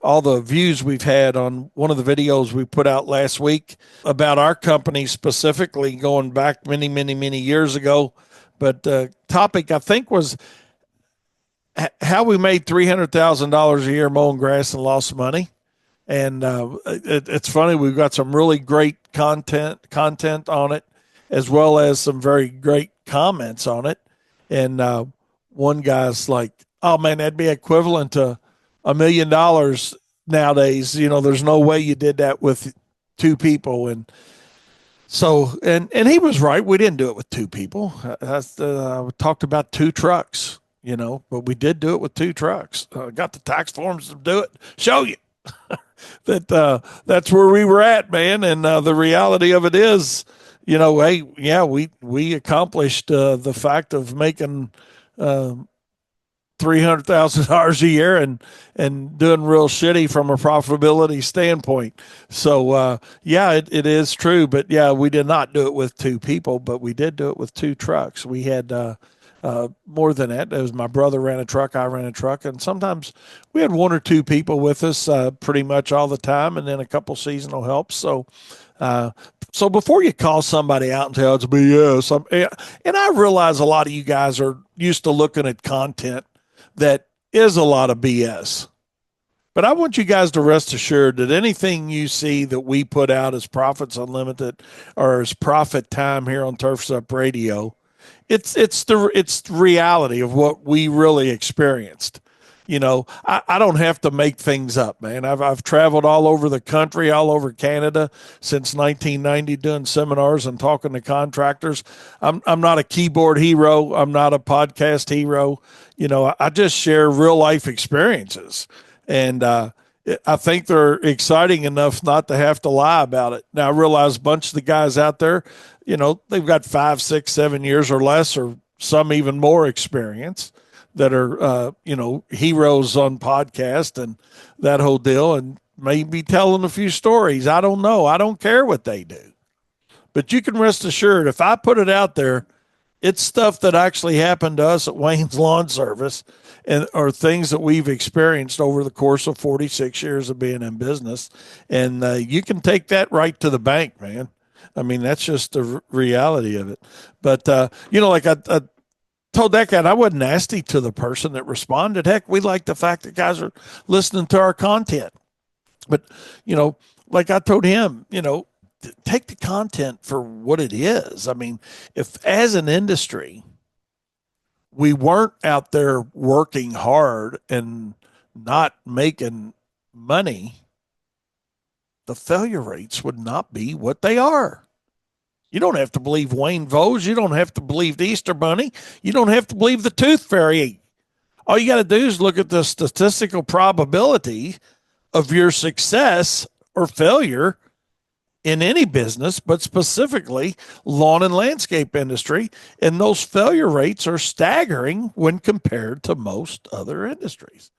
all the views we've had on one of the videos we put out last week about our company specifically going back many, many, many years ago. But the topic I think was how we made $300,000 a year mowing grass and lost money. And it's funny, we've got some really great content on it, as well as some very great comments on it. And one guy's like, "Oh man, that'd be equivalent to $1 million nowadays. There's no way you did that with two people." And so, and he was right. We didn't do it with two people. We talked about two trucks, but we did do it with two trucks. Got the tax forms to do it. Show you that's where we were at, man. And the reality of it is, hey, yeah, we accomplished the fact of making $300,000 a year and doing real shitty from a profitability standpoint. So yeah, it is true. But yeah, we did not do it with two people, but we did do it with two trucks. We had more than that. It was my brother ran a truck, I ran a truck, and sometimes we had one or two people with us pretty much all the time, and then a couple seasonal helps. So before you call somebody out and tell it's BS, and I realize a lot of you guys are used to looking at content that is a lot of BS. But I want you guys to rest assured that anything you see that we put out as Profits Unlimited or as Profit Time here on Turfs Up Radio, it's the reality of what we really experienced. I don't have to make things up, man. I've traveled all over the country, all over Canada since 1990, doing seminars and talking to contractors. I'm not a keyboard hero. I'm not a podcast hero. I just share real life experiences, and I think they're exciting enough not to have to lie about it. Now I realize a bunch of the guys out there, they've got 5, 6, 7 years or less, or some even more experience, that are heroes on podcast and that whole deal, and maybe telling a few stories. I don't know. I don't care what they do, but you can rest assured if I put it out there, it's stuff that actually happened to us at Wayne's Lawn Service, and or things that we've experienced over the course of 46 years of being in business. And you can take that right to the bank, man. I mean, that's just the reality of it. But like I told that guy, and I wasn't nasty to the person that responded. Heck, we like the fact that guys are listening to our content. But, like I told him, take the content for what it is. I mean, if as an industry, we weren't out there working hard and not making money, the failure rates would not be what they are. You don't have to believe Wayne Vose. You don't have to believe the Easter Bunny. You don't have to believe the Tooth Fairy. All you got to do is look at the statistical probability of your success or failure in any business, but specifically lawn and landscape industry. And those failure rates are staggering when compared to most other industries.